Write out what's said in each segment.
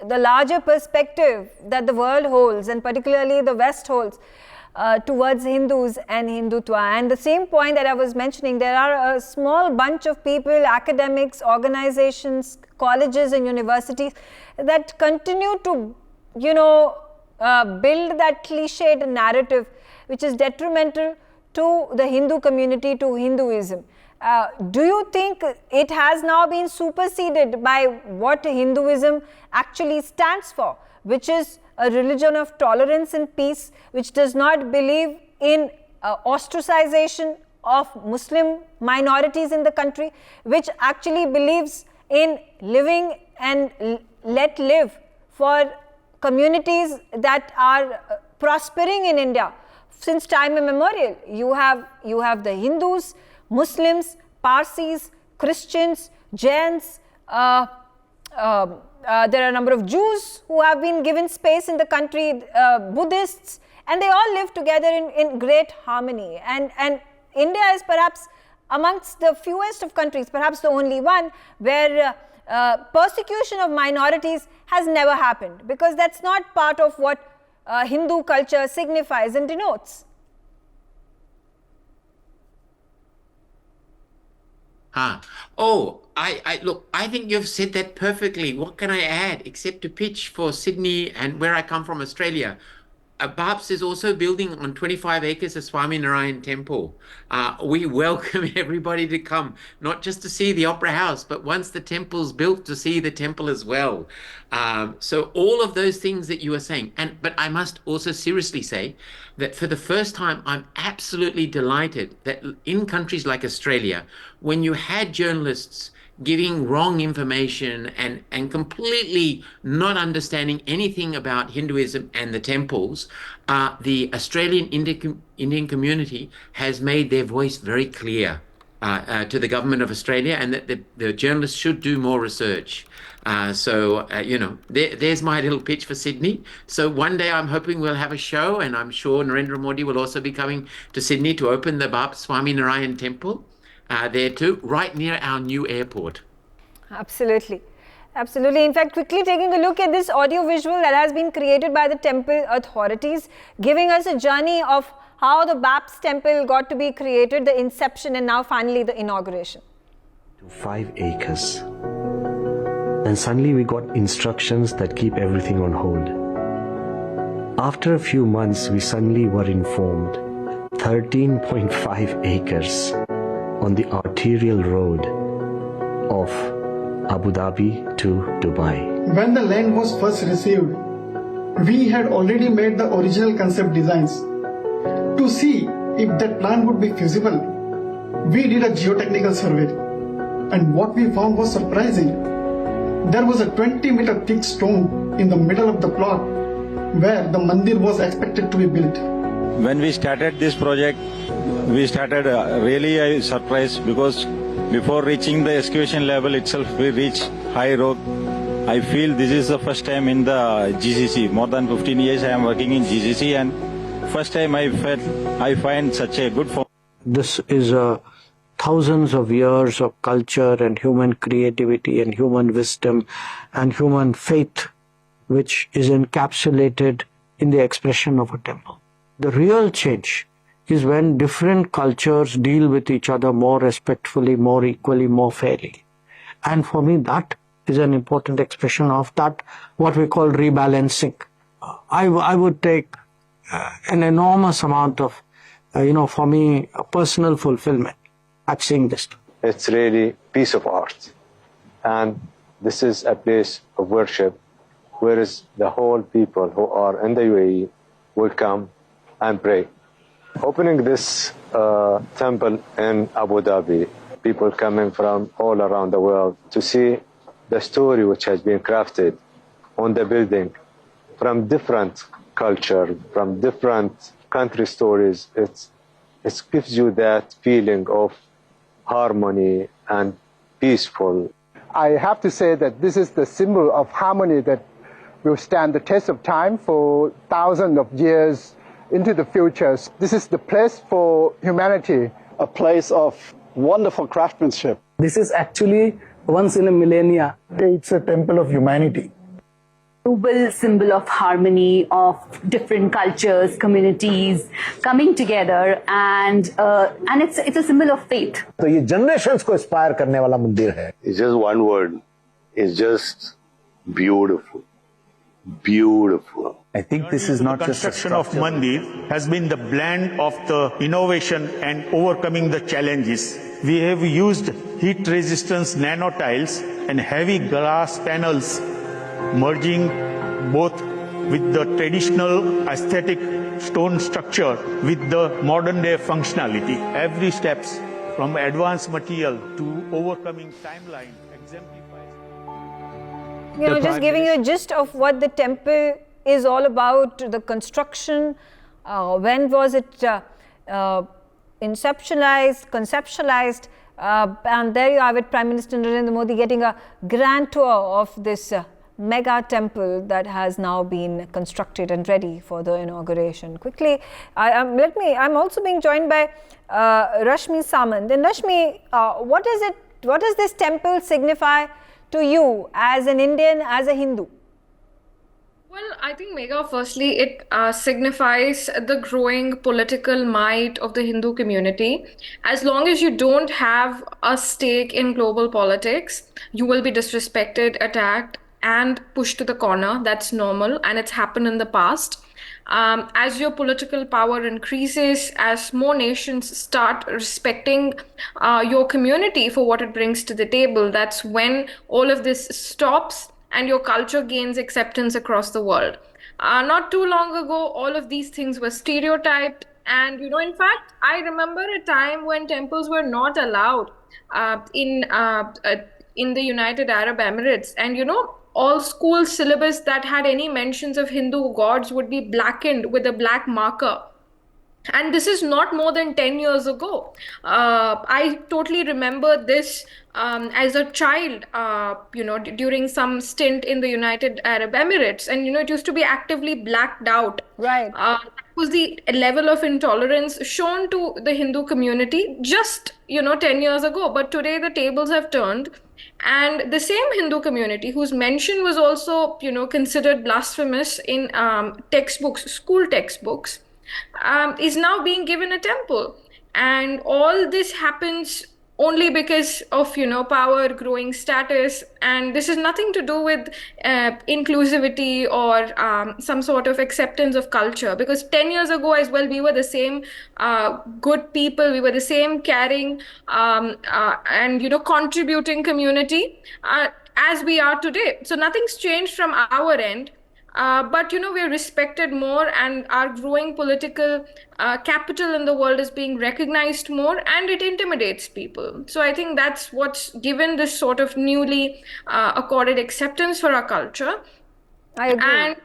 the larger perspective that the world holds, and particularly the West holds, towards Hindus and Hindutva. And the same point that I was mentioning, there are a small bunch of people, academics, organizations, colleges and universities that continue to, build that cliched narrative which is detrimental to the Hindu community, to Hinduism. Do you think it has now been superseded by what Hinduism actually stands for, which is a religion of tolerance and peace, which does not believe in ostracization of Muslim minorities in the country, which actually believes in living and let live for communities that are prospering in India since time immemorial? You have the Hindus, Muslims, Parsis, Christians, Jains, there are a number of Jews who have been given space in the country, Buddhists, and they all live together in great harmony. And India is perhaps amongst the fewest of countries, perhaps the only one, where persecution of minorities has never happened, because that's not part of what Hindu culture signifies and denotes. Look, I think you've said that perfectly. What can I add except to pitch for Sydney and where I come from, Australia? BAPS is also building on 25 acres a Swaminarayan temple. We welcome everybody to come, not just to see the Opera House, but once the temple's built, to see the temple as well. So all of those things that you were saying, but I must also seriously say that for the first time, I'm absolutely delighted that in countries like Australia, when you had journalists giving wrong information and completely not understanding anything about Hinduism and the temples, the Australian Indian community has made their voice very clear to the government of Australia, and that the journalists should do more research. There's my little pitch for Sydney. So one day I'm hoping we'll have a show, and I'm sure Narendra Modi will also be coming to Sydney to open the BAPS Swaminarayan temple. There too, right near our new airport. Absolutely. Absolutely. In fact, quickly taking a look at this audio visual that has been created by the temple authorities, giving us a journey of how the BAPS temple got to be created, the inception, and now finally the inauguration. 5 acres. Then suddenly we got instructions that keep everything on hold. After a few months, we suddenly were informed 13.5 acres on the arterial road of Abu Dhabi to Dubai. When the land was first received, we had already made the original concept designs. To see if that plan would be feasible, we did a geotechnical survey, and what we found was surprising. There was a 20-meter thick stone in the middle of the plot where the mandir was expected to be built. When we started this project, we started really a surprise, because before reaching the excavation level itself, we reached high rock. I feel this is the first time in the GCC. More than 15 years I am working in GCC, and first time I find such a good form. This is thousands of years of culture and human creativity and human wisdom and human faith, which is encapsulated in the expression of a temple. The real change is when different cultures deal with each other more respectfully, more equally, more fairly. And for me, that is an important expression of that, what we call rebalancing. I would take an enormous amount of, for me, a personal fulfillment at seeing this. It's really a piece of art. And this is a place of worship, where the whole people who are in the UAE will come and pray. Opening this temple in Abu Dhabi, people coming from all around the world to see the story which has been crafted on the building from different culture, from different country stories. It gives you that feeling of harmony and peaceful. I have to say that this is the symbol of harmony that will stand the test of time for thousands of years into the future. This is the place for humanity. A place of wonderful craftsmanship. This is actually once in a millennia. It's a temple of humanity. noble symbol of harmony of different cultures, communities coming together, and it's a symbol of faith. तो ये generations को inspire करने वाला मंदिर है. It's just one word. It's just beautiful. Beautiful. I think this is not just a construction of Mandir has been the blend of the innovation and overcoming the challenges. We have used heat resistance nano tiles and heavy glass panels, merging both with the traditional aesthetic stone structure with the modern day functionality. Every steps from advanced material to overcoming timeline exemplifies. Just giving you a gist of what the temple is all about, the construction, when was it conceptualized, and there you have it, Prime Minister Narendra Modi getting a grand tour of this mega temple that has now been constructed and ready for the inauguration. Quickly, I'm also being joined by Rashmi Samant. And Rashmi, what does this temple signify to you as an Indian, as a Hindu? Well, I think, Megha, firstly, it signifies the growing political might of the Hindu community. As long as you don't have a stake in global politics, you will be disrespected, attacked, and pushed to the corner. That's normal, and it's happened in the past. As your political power increases, as more nations start respecting your community for what it brings to the table, that's when all of this stops and your culture gains acceptance across the world. Not too long ago, all of these things were stereotyped. And, in fact, I remember a time when temples were not allowed in the United Arab Emirates. And, all school syllabus that had any mentions of Hindu gods would be blackened with a black marker. And this is not more than 10 years ago. I totally remember this as a child, during some stint in the United Arab Emirates. And, it used to be actively blacked out. Right. That was the level of intolerance shown to the Hindu community just, 10 years ago. But today the tables have turned. And the same Hindu community whose mention was also, considered blasphemous in textbooks, school textbooks, is now being given a temple. And all this happens only because of, power, growing status. And this is nothing to do with inclusivity or some sort of acceptance of culture. Because 10 years ago as well, we were the same good people. We were the same caring and, contributing community as we are today. So nothing's changed from our end. But, we're respected more, and our growing political capital in the world is being recognized more, and it intimidates people. So I think that's what's given this sort of newly accorded acceptance for our culture. I agree. And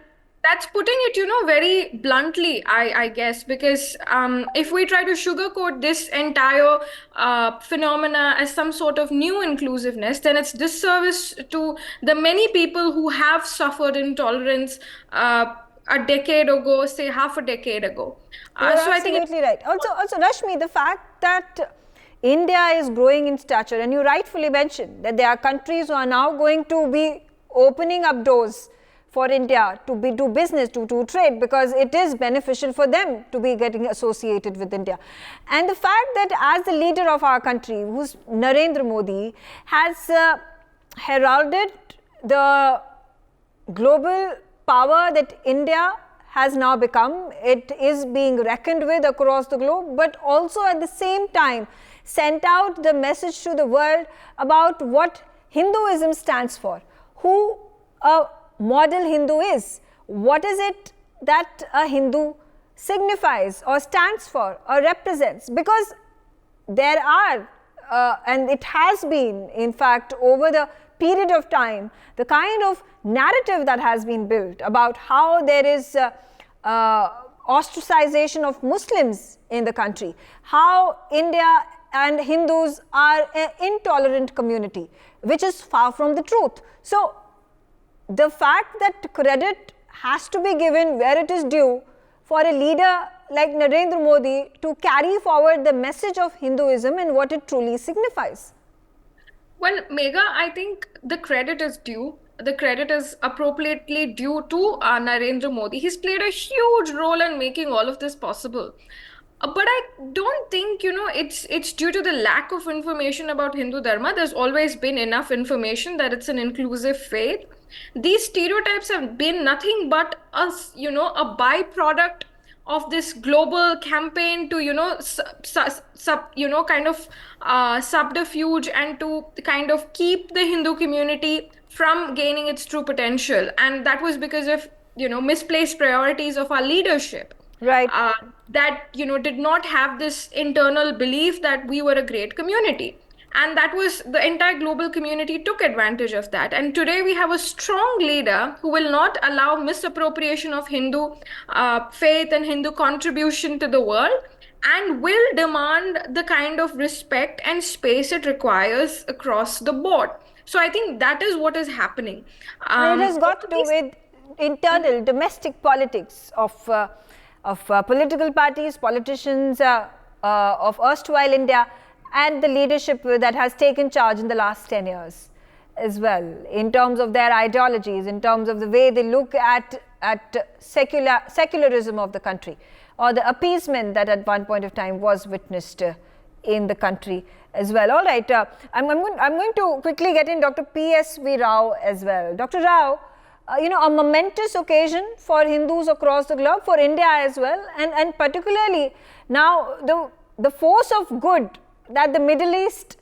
that's putting it, very bluntly, I guess, because if we try to sugarcoat this entire phenomena as some sort of new inclusiveness, then it's disservice to the many people who have suffered intolerance a decade ago, say half a decade ago. You're absolutely right. Also, Rashmi, the fact that India is growing in stature, and you rightfully mentioned that there are countries who are now going to be opening up doors for India to do business, to trade, because it is beneficial for them to be getting associated with India. And the fact that as the leader of our country, who's Narendra Modi, has heralded the global power that India has now become, it is being reckoned with across the globe, but also at the same time sent out the message to the world about what Hinduism stands for, who a model Hindu is, what is it that a Hindu signifies or stands for or represents, because there are and it has been, in fact, over the period of time, the kind of narrative that has been built about how there is ostracization of Muslims in the country, how India and Hindus are an intolerant community, which is far from the truth. So the fact that credit has to be given where it is due for a leader like Narendra Modi to carry forward the message of Hinduism and what it truly signifies. Well, Megha, I think the credit is due. the credit is appropriately due to Narendra Modi. He's played a huge role in making all of this possible. But I don't think, it's due to the lack of information about Hindu Dharma. There's always been enough information that it's an inclusive faith. These stereotypes have been nothing but a byproduct of this global campaign to, subterfuge and to kind of keep the Hindu community from gaining its true potential. And that was because of, misplaced priorities of our leadership. Right. That, did not have this internal belief that we were a great community. And that was the entire global community took advantage of that. And today we have a strong leader who will not allow misappropriation of Hindu faith and Hindu contribution to the world, and will demand the kind of respect and space it requires across the board. So I think that is what is happening. It has got to do with internal domestic politics of political parties, politicians of erstwhile India, and the leadership that has taken charge in the last 10 years as well, in terms of their ideologies, in terms of the way they look at secularism of the country, or the appeasement that at one point of time was witnessed in the country as well. All right, I'm going to quickly get in Dr. P.S.V. Rao as well. Dr. Rao, a momentous occasion for Hindus across the globe, for India as well, and particularly now the force of good that the Middle East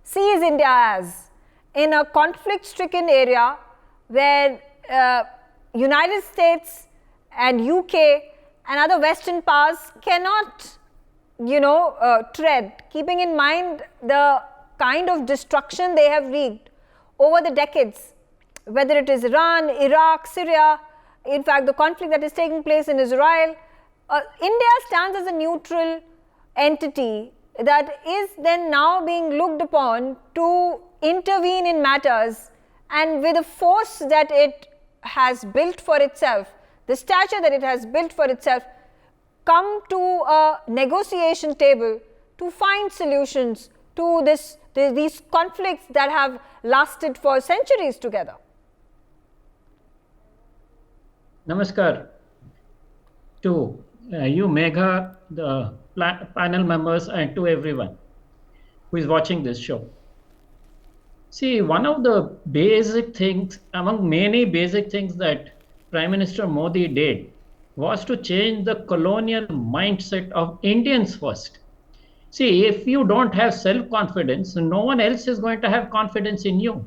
sees India as, in a conflict-stricken area where United States and UK and other Western powers cannot, tread, keeping in mind the kind of destruction they have wreaked over the decades, whether it is Iran, Iraq, Syria, in fact the conflict that is taking place in Israel. India stands as a neutral entity that is then now being looked upon to intervene in matters, and with the force that it has built for itself, the stature that it has built for itself, come to a negotiation table to find solutions to these conflicts that have lasted for centuries together. Namaskar to you, Megha, the panel members, and to everyone who is watching this show. See, one of the basic things, among many basic things that Prime Minister Modi did, was to change the colonial mindset of Indians first. See, if you don't have self-confidence, no one else is going to have confidence in you.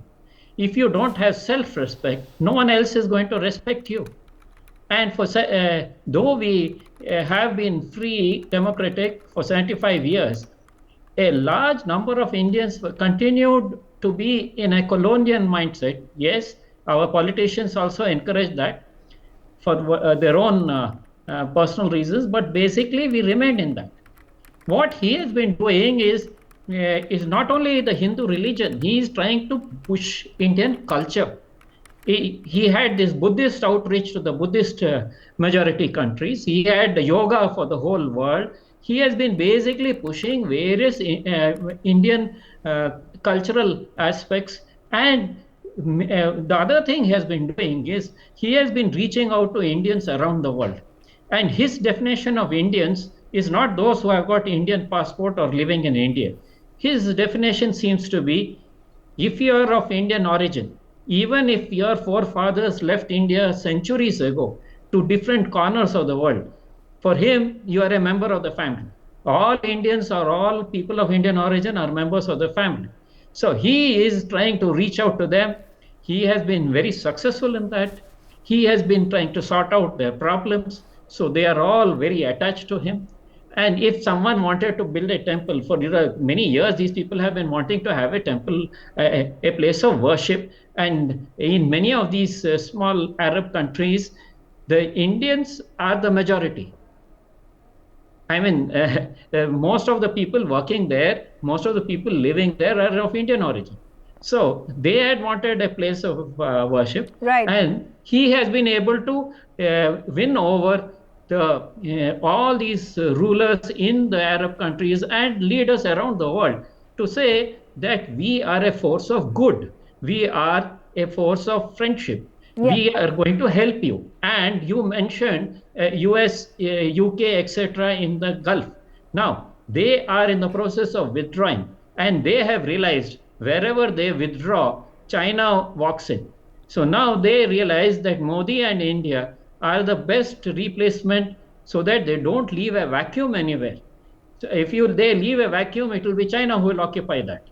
If you don't have self-respect, no one else is going to respect you. And for though we have been free, democratic for 75 years, a large number of Indians continued to be in a colonial mindset. Yes, our politicians also encourage that for their own personal reasons, but basically we remained in that. What he has been doing is not only the Hindu religion, he is trying to push Indian culture. He had this Buddhist outreach to the Buddhist majority countries. He had the yoga for the whole world. He has been basically pushing various Indian cultural aspects. And the other thing he has been doing is he has been reaching out to Indians around the world. And his definition of Indians is not those who have got Indian passport or living in India. His definition seems to be, if you are of Indian origin, even if your forefathers left India centuries ago to different corners of the world, for him, you are a member of the family. All Indians or all people of Indian origin are members of the family. So he is trying to reach out to them. He has been very successful in that. He has been trying to sort out their problems. So they are all very attached to him. And if someone wanted to build a temple, for many years, these people have been wanting to have a temple, a place of worship. And in many of these small Arab countries, the Indians are the majority. I mean, most of the people working there, most of the people living there are of Indian origin. So they had wanted a place of worship. Right. And he has been able to win over all these rulers in the Arab countries and leaders around the world to say that we are a force of good. We are a force of friendship. We are going to help you. And you mentioned US, UK, etc. in the Gulf. Now, they are in the process of withdrawing, and they have realized wherever they withdraw, China walks in. So now they realize that Modi and India are the best replacement so that they don't leave a vacuum anywhere. So if they leave a vacuum, it will be China who will occupy that.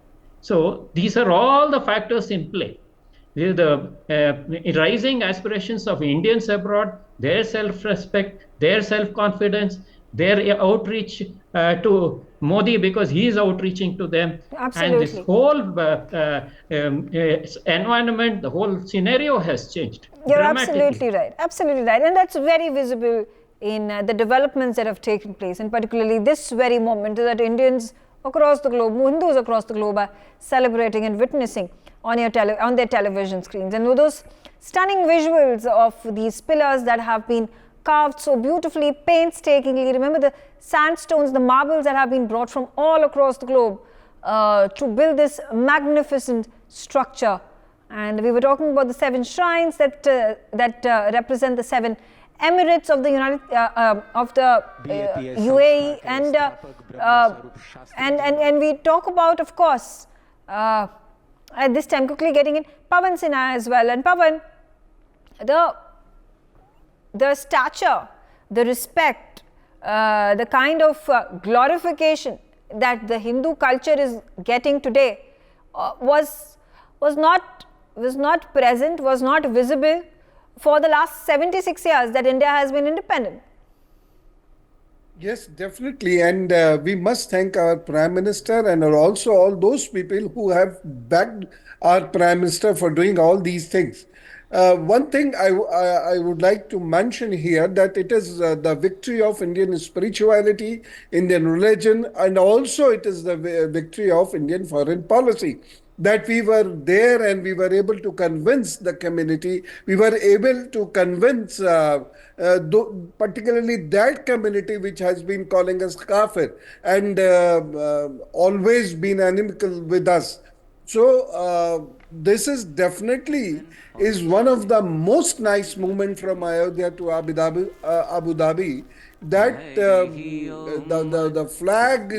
So these are all the factors in play. The rising aspirations of Indians abroad, their self-respect, their self-confidence, their outreach to Modi because he is outreaching to them. Absolutely. And this whole environment, the whole scenario has changed. You're absolutely right. Absolutely right. And that's very visible in the developments that have taken place, and particularly this very moment that Indians across the globe, Hindus across the globe are celebrating and witnessing on their television screens. And those stunning visuals of these pillars that have been carved so beautifully, painstakingly. Remember the sandstones, the marbles that have been brought from all across the globe to build this magnificent structure. And we were talking about the 7 shrines that represent the 7 emirates of the UAE, and we talk about, of course, at this time quickly getting in Pawan Sinha as well. And Pawan, the stature, the respect, the kind of glorification that the Hindu culture is getting today was not present, was not visible for the last 76 years that India has been independent. Yes, definitely. And we must thank our Prime Minister and also all those people who have backed our Prime Minister for doing all these things. One thing I would like to mention here, that it is the victory of Indian spirituality, Indian religion, and also it is the victory of Indian foreign policy. That we were there and we were able to convince the community, we were able to convince particularly that community which has been calling us kafir and always been inimical with us. So this is definitely is one of the most nice movement from Ayodhya to Abu Dhabi, that the flag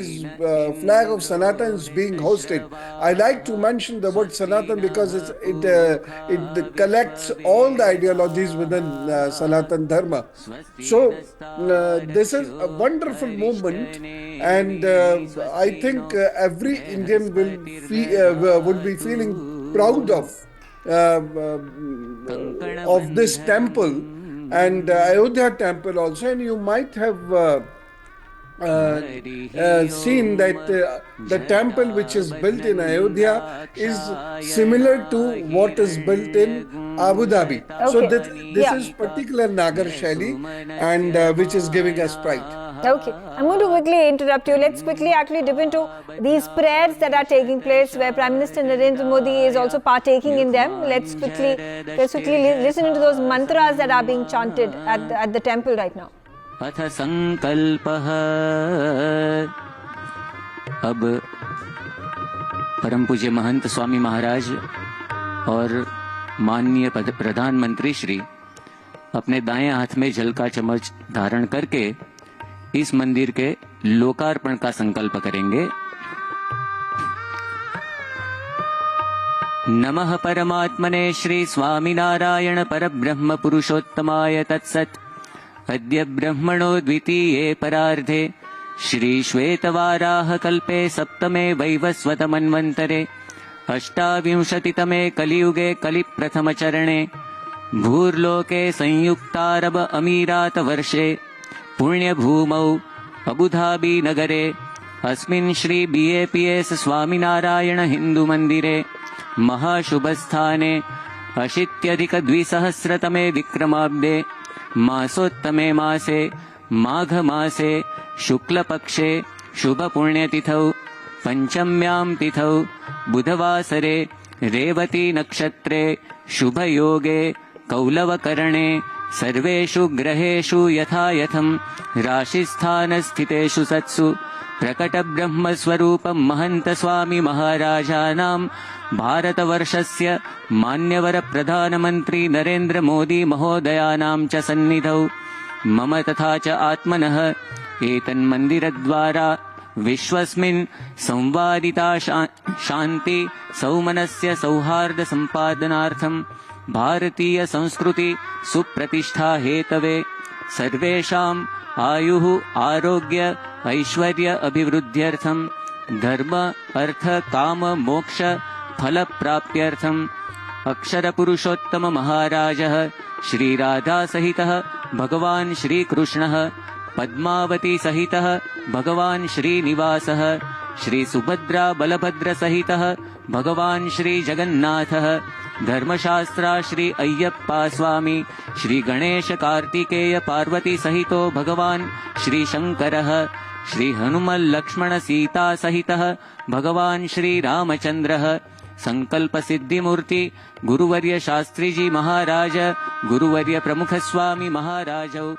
of Sanatan is being hosted. I like to mention the word Sanatan because it collects all the ideologies within Sanatan Dharma. So this is a wonderful movement, and I think every Indian would be feeling proud of this temple. And Ayodhya temple also, and you might have seen that the temple which is built in Ayodhya is similar to what is built in Abu Dhabi. Okay. So this is particular Nagar Shaili, and which is giving us pride. Okay, I'm going to quickly interrupt you. Let's quickly actually dip into these prayers that are taking place, where Prime Minister Narendra Modi is also partaking in them. Let's quickly listen into those mantras that are being chanted at the temple right now. अथ संकल्पः अब परम पूज्य महंत स्वामी महाराज और माननीय प्रधानमंत्री श्री अपने दाएं हाथ में जल का चम्मच धारण करके इस मंदिर के लोकार्पण का संकल्प करेंगे। नमः परमात्मने श्री स्वामिनारायण परब्रह्म पुरुषोत्तमाय तत्सत्। अद्य ब्रह्मणो द्वितीये परार्धे श्री श्वेतवाराह कल्पे सप्तमे वैवस्वत मन्वन्तरे अष्टाविंशतितमे कलियुगे कलिप्रथमचरणे भूर्लोके संयुक्तारब अमीरात वर्षे पुण्यभूमौ अबुधाबी नगरे अस्मिन् श्री BAPS स्वामिनारायण हिंदू मंदिरे महाशुभस्थाने अशीत्यधिक-द्विसहस्रतमे विक्रमाब्दे मासोत्तमे मासे माघ मासे शुक्लपक्षे शुभपुण्यतिथौ पंचम्यां तिथौ बुधवासरे रेवती नक्षत्रे शुभयोगे कौलवकरणे सर्वेषु ग्रहेषु यथायथं राशिस्थानस्थितेषु सत्सु प्रकटब्रह्मस्वरूपं महन्त स्वामी महाराजानां भारतवर्षस्य मान्यवर प्रधानमन्त्री नरेन्द्र मोदी महोदयानां च सन्निधौ मम तथा च आत्मनः एतन्मन्दिरद्वारा विश्वस्मिन् संवादिता शान्ति सौमनस्य सौहार्द सम्पादनार्थं भारतीय संस्कृति सुप्रतिष्ठा हेतवे सर्वेषाम् आयुः आरोग्य ऐश्वर्य अभिवृद्ध्यर्थं धर्म अर्थ काम मोक्ष फल प्राप्त्यर्थं अक्षरपुरुषोत्तम महाराजः श्री राधा सहितः भगवान् श्री कृष्णः पद्मावती सहितः भगवान् श्रीनिवासः श्री सुभद्रा बलभद्र सहितः भगवान् श्री जगन्नाथः धर्मशास्त्रा श्री अय्यप्पा स्वामी श्री गणेश कार्तिकेय पार्वती सहितो भगवान् श्री शंकरः श्री हनुमल लक्ष्मण सीता सहितः भगवान् श्री रामचंद्रः संकल्प सिद्धिमूर्ति गुरुवर्य शास्त्री जी महाराज गुरुवर्य प्रमुख स्वामी महाराजौ.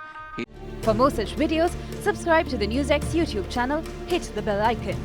For more such videos, subscribe to the NewsX YouTube channel, hit the bell icon.